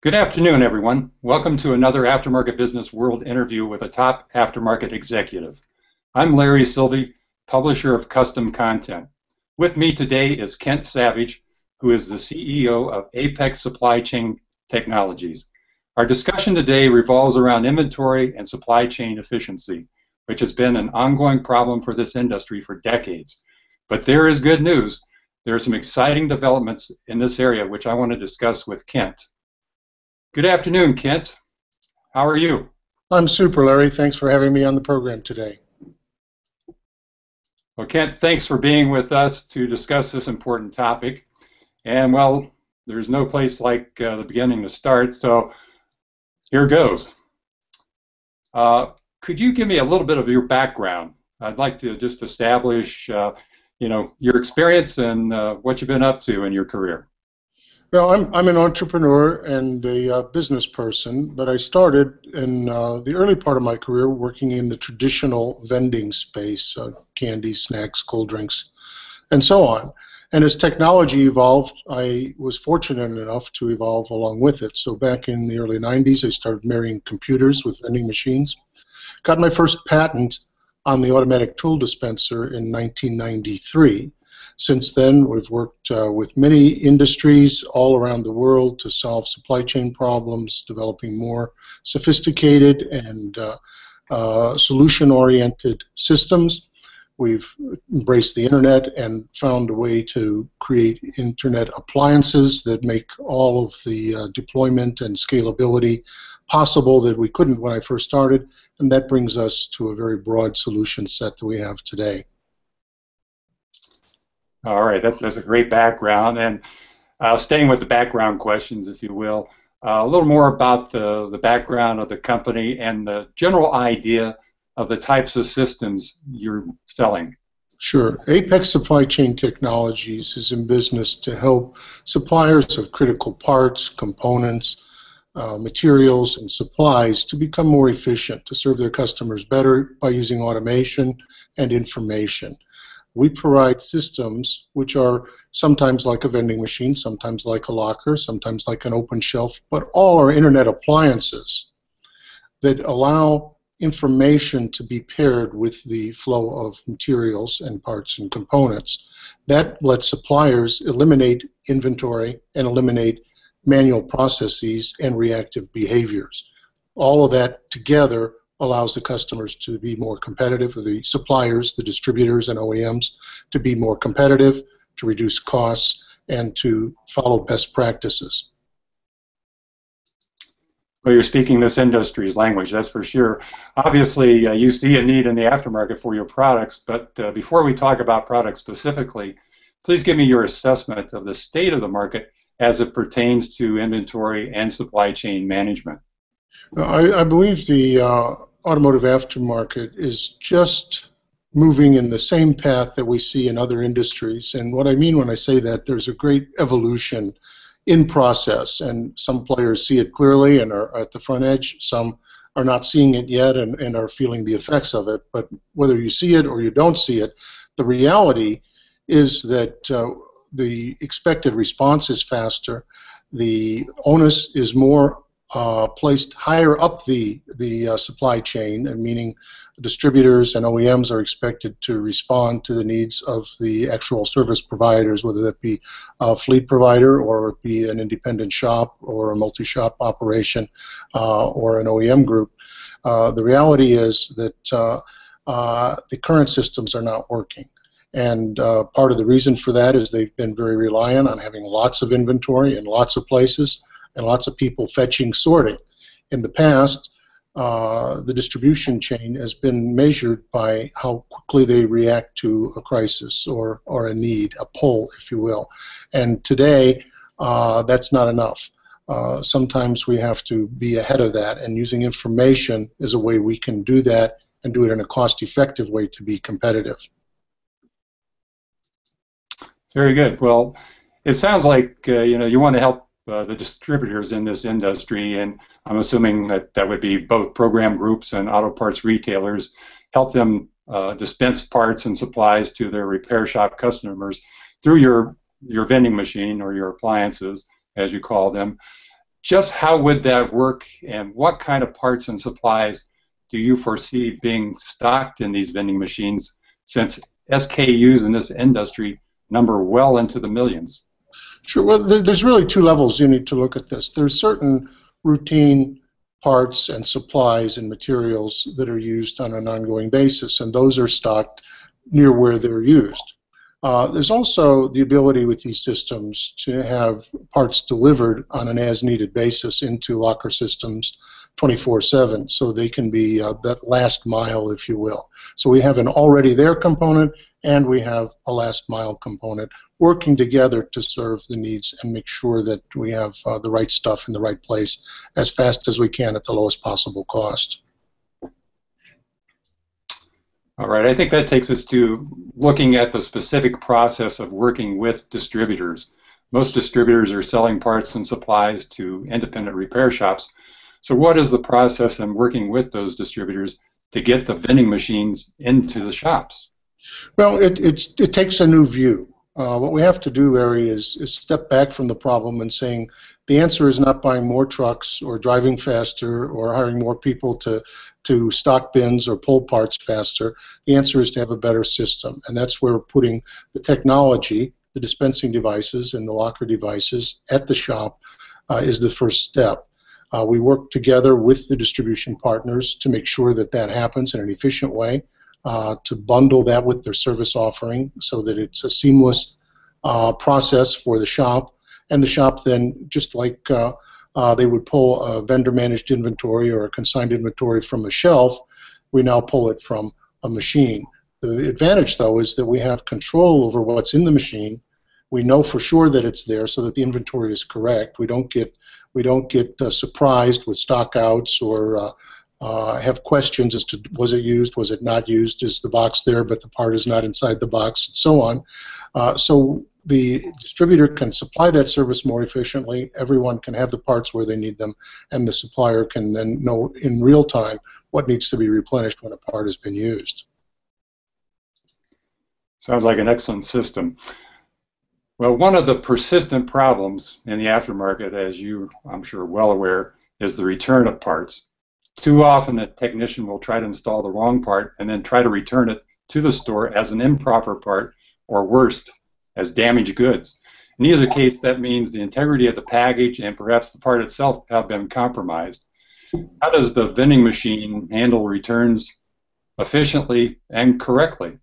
Good afternoon, everyone. Welcome to another Aftermarket Business World interview with a top aftermarket executive. I'm Larry Silvey, publisher of Custom Content. With me today is Kent Savage, who is the CEO of Apex Supply Chain Technologies. Our discussion today revolves around inventory and supply chain efficiency, which has been an ongoing problem for this industry for decades. But there is good news. There are some exciting developments in this area which I want to discuss with Kent. Good afternoon, Kent. How are you? I'm super, Larry. Thanks for having me on the program today. Well, Kent, thanks for being with us to discuss this important topic. And, well, there's no place like the beginning to start, so here goes. Could you give me a little bit of your background? I'd like to just establish, your experience and what you've been up to in your career. Well, I'm an entrepreneur and a business person, but I started in the early part of my career working in the traditional vending space, candy, snacks, cold drinks, and so on. And as technology evolved, I was fortunate enough to evolve along with it. So back in the early 90s, I started marrying computers with vending machines. Got my first patent on the automatic tool dispenser in 1993. Since then, we've worked with many industries all around the world to solve supply chain problems, developing more sophisticated and solution-oriented systems. We've embraced the internet and found a way to create internet appliances that make all of the deployment and scalability possible that we couldn't when I first started, and that brings us to a very broad solution set that we have today. All right, that's a great background. And staying with the background questions, if you will, a little more about the background of the company and the general idea of the types of systems you're selling. Sure. Apex Supply Chain Technologies is in business to help suppliers of critical parts, components, materials, and supplies to become more efficient, to serve their customers better by using automation and information. We provide systems which are sometimes like a vending machine, sometimes like a locker, sometimes like an open shelf, but all are internet appliances that allow information to be paired with the flow of materials and parts and components. That lets suppliers eliminate inventory and eliminate manual processes and reactive behaviors. All of that together allows the customers to be more competitive, the suppliers, the distributors, and OEMs to be more competitive, to reduce costs, and to follow best practices. Well, you're speaking this industry's language, that's for sure. Obviously, you see a need in the aftermarket for your products, but before we talk about products specifically, please give me your assessment of the state of the market as it pertains to inventory and supply chain management. I believe the automotive aftermarket is just moving in the same path that we see in other industries. And what I mean when I say that, there's a great evolution in process, and some players see it clearly and are at the front edge. Some are not seeing it yet and are feeling the effects of it. But whether you see it or you don't see it, the reality is that the expected response is faster. The onus is more placed higher up the supply chain, meaning distributors and OEMs are expected to respond to the needs of the actual service providers, whether that be a fleet provider or it be an independent shop or a multi-shop operation or an OEM group. The reality is that the current systems are not working. And part of the reason for that is they've been very reliant on having lots of inventory in lots of places and lots of people fetching, sorting. In the past, the distribution chain has been measured by how quickly they react to a crisis or a need, a pull, if you will. And today, that's not enough. Sometimes we have to be ahead of that, and using information is a way we can do that and do it in a cost-effective way to be competitive. Very good. Well, it sounds like you want to help the distributors in this industry, and I'm assuming that that would be both program groups and auto parts retailers, help them dispense parts and supplies to their repair shop customers through your vending machine or your appliances, as you call them. Just how would that work, and what kind of parts and supplies do you foresee being stocked in these vending machines, since SKUs in this industry number well into the millions? Sure. Well, there's really two levels you need to look at this. There's certain routine parts and supplies and materials that are used on an ongoing basis, and those are stocked near where they're used. There's also the ability with these systems to have parts delivered on an as-needed basis into locker systems 24/7, so they can be that last mile, if you will. So we have an already there component, and we have a last mile component working together to serve the needs and make sure that we have the right stuff in the right place as fast as we can at the lowest possible cost. All right, I think that takes us to looking at the specific process of working with distributors. Most distributors are selling parts and supplies to independent repair shops. So what is the process in working with those distributors to get the vending machines into the shops? Well, it takes a new view. What we have to do, Larry, is step back from the problem and saying the answer is not buying more trucks or driving faster or hiring more people to stock bins or pull parts faster. The answer is to have a better system, and that's where putting the technology, the dispensing devices and the locker devices at the shop is the first step. We work together with the distribution partners to make sure that that happens in an efficient way, to bundle that with their service offering so that it's a seamless process for the shop. And the shop then, just like they would pull a vendor-managed inventory or a consigned inventory from a shelf, we now pull it from a machine. The advantage, though, is that we have control over what's in the machine. We know for sure that it's there so that the inventory is correct. We don't get surprised with stockouts or have questions as to was it used, was it not used, is the box there but the part is not inside the box, and so on. So the distributor can supply that service more efficiently, everyone can have the parts where they need them, and the supplier can then know in real time what needs to be replenished when a part has been used. Sounds like an excellent system. Well, one of the persistent problems in the aftermarket, as you, I'm sure, well aware, is the return of parts. Too often a technician will try to install the wrong part and then try to return it to the store as an improper part, or worse, as damaged goods. In either case, that means the integrity of the package and perhaps the part itself have been compromised. How does the vending machine handle returns efficiently and correctly?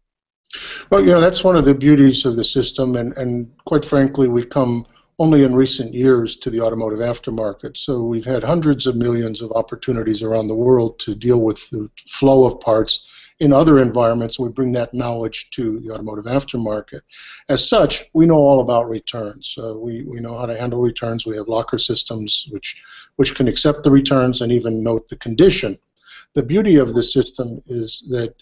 Well, that's one of the beauties of the system, and quite frankly, we come only in recent years to the automotive aftermarket. So we've had hundreds of millions of opportunities around the world to deal with the flow of parts in other environments, and we bring that knowledge to the automotive aftermarket. As such, we know all about returns. We know how to handle returns. We have locker systems which can accept the returns and even note the condition. The beauty of the system is that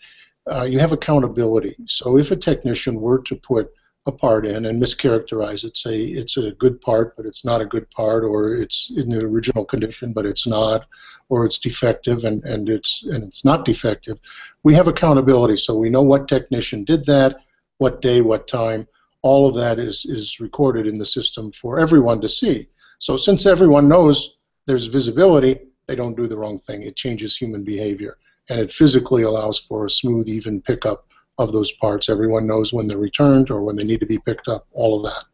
you have accountability. So if a technician were to put a part in and mischaracterize it, say it's a good part but it's not a good part, or it's in the original condition but it's not, or it's defective and it's not defective, we have accountability. So we know what technician did that, what day, what time. All of that is recorded in the system for everyone to see. So since everyone knows there's visibility, they don't do the wrong thing. It changes human behavior, and it physically allows for a smooth, even pickup of those parts. Everyone knows when they're returned or when they need to be picked up, all of that.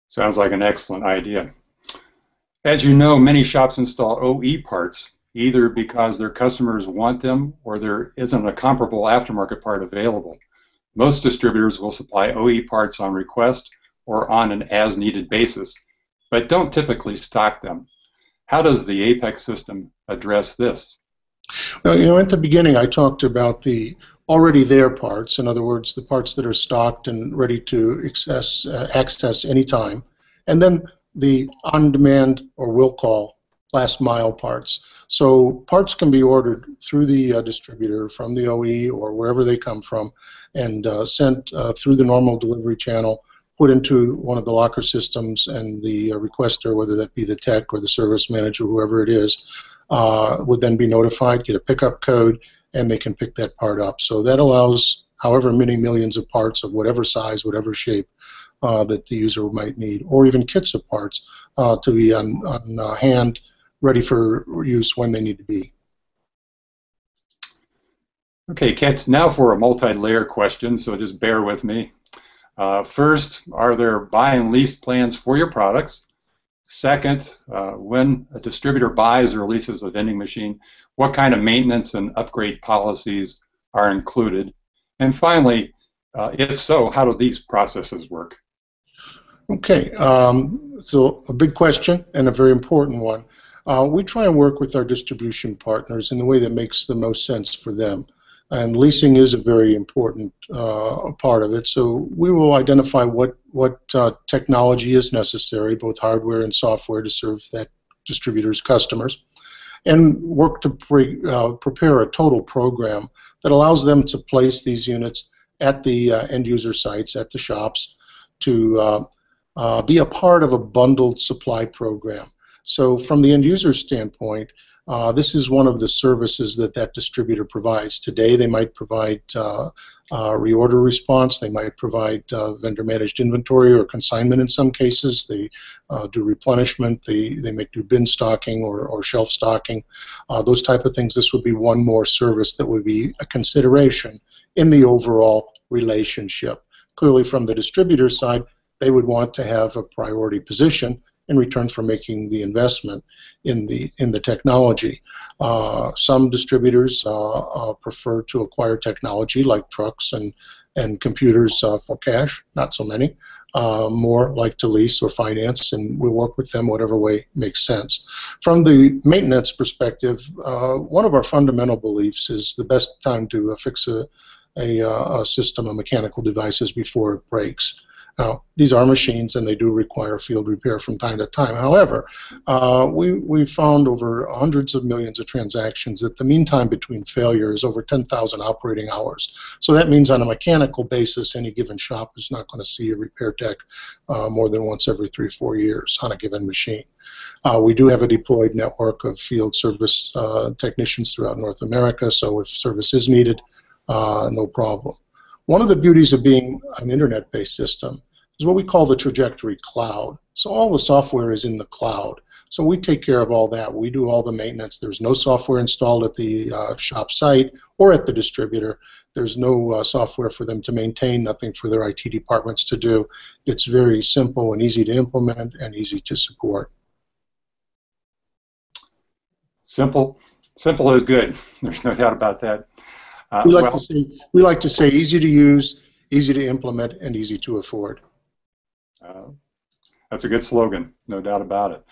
Sounds like an excellent idea. As you know, many shops install OE parts, either because their customers want them or there isn't a comparable aftermarket part available. Most distributors will supply OE parts on request or on an as-needed basis, but don't typically stock them. How does the Apex system address this? Well, at the beginning I talked about the already there parts, in other words, the parts that are stocked and ready to access anytime, and then the on-demand or will call last mile parts. So parts can be ordered through the distributor from the OE or wherever they come from, and sent through the normal delivery channel, put into one of the locker systems, and the requester, whether that be the tech or the service manager, whoever it is, would then be notified, get a pickup code, and they can pick that part up. So that allows however many millions of parts of whatever size, whatever shape, that the user might need, or even kits of parts to be on hand, ready for use when they need to be. Okay, Kent, now for a multi-layer question, so just bear with me. First, are there buy and lease plans for your products? Second, when a distributor buys or leases a vending machine, what kind of maintenance and upgrade policies are included? And finally, if so, how do these processes work? Okay, so a big question and a very important one. We try and work with our distribution partners in the way that makes the most sense for them. And leasing is a very important part of it. So we will identify what technology is necessary, both hardware and software, to serve that distributor's customers, and work to prepare a total program that allows them to place these units at the end user sites, at the shops, to be a part of a bundled supply program. So from the end user standpoint, this is one of the services that distributor provides. Today they might provide reorder response, they might provide vendor managed inventory or consignment in some cases, they do replenishment, they may do bin stocking or shelf stocking, those type of things. This would be one more service that would be a consideration in the overall relationship. Clearly from the distributor side, they would want to have a priority position in return for making the investment in the technology. Some distributors prefer to acquire technology like trucks and computers for cash, not so many. More like to lease or finance, and we'll work with them whatever way makes sense. From the maintenance perspective, one of our fundamental beliefs is the best time to fix a system of mechanical devices before it breaks. Now, these are machines and they do require field repair from time to time. However, we've found over hundreds of millions of transactions that the mean time between failure is over 10,000 operating hours. So that means on a mechanical basis, any given shop is not going to see a repair tech more than once every 3 or 4 years on a given machine. We do have a deployed network of field service technicians throughout North America, so if service is needed, no problem. One of the beauties of being an internet-based system is what we call the trajectory cloud. So all the software is in the cloud. So we take care of all that. We do all the maintenance. There's no software installed at the shop site or at the distributor. There's no software for them to maintain, nothing for their IT departments to do. It's very simple and easy to implement and easy to support. Simple is good. There's no doubt about that. We like to say easy to use, easy to implement, and easy to afford. That's a good slogan, no doubt about it.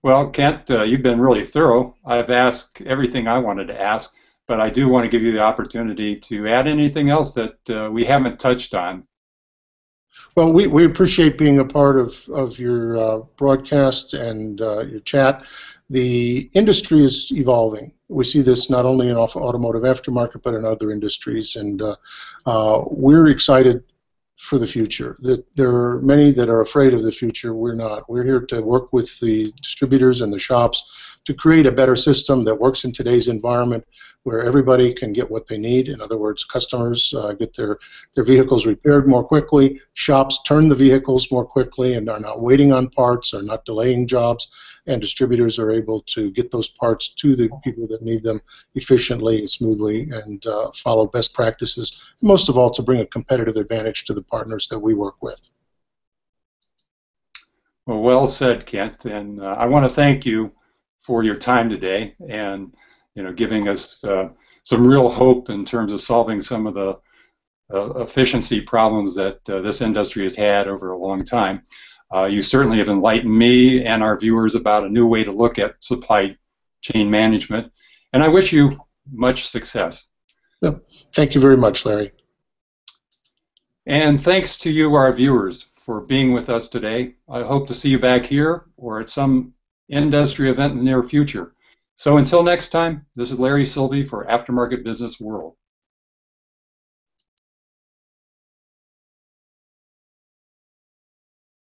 Well, Kent, you've been really thorough. I've asked everything I wanted to ask, but I do want to give you the opportunity to add anything else that we haven't touched on. Well, we appreciate being a part of your broadcast and your chat. The industry is evolving. We see this not only in automotive aftermarket, but in other industries, and we're excited for the future. There are many that are afraid of the future. We're not. We're here to work with the distributors and the shops to create a better system that works in today's environment, where everybody can get what they need. In other words, customers get their vehicles repaired more quickly, shops turn the vehicles more quickly and are not waiting on parts, are not delaying jobs, and distributors are able to get those parts to the people that need them efficiently and smoothly, and follow best practices, and most of all to bring a competitive advantage to the partners that we work with. Well said, Kent, and I want to thank you for your time today, and giving us some real hope in terms of solving some of the efficiency problems that this industry has had over a long time. You certainly have enlightened me and our viewers about a new way to look at supply chain management, and I wish you much success. Well, thank you very much, Larry. And thanks to you, our viewers, for being with us today. I hope to see you back here or at some industry event in the near future. So until next time, this is Larry Silvey for Aftermarket Business World.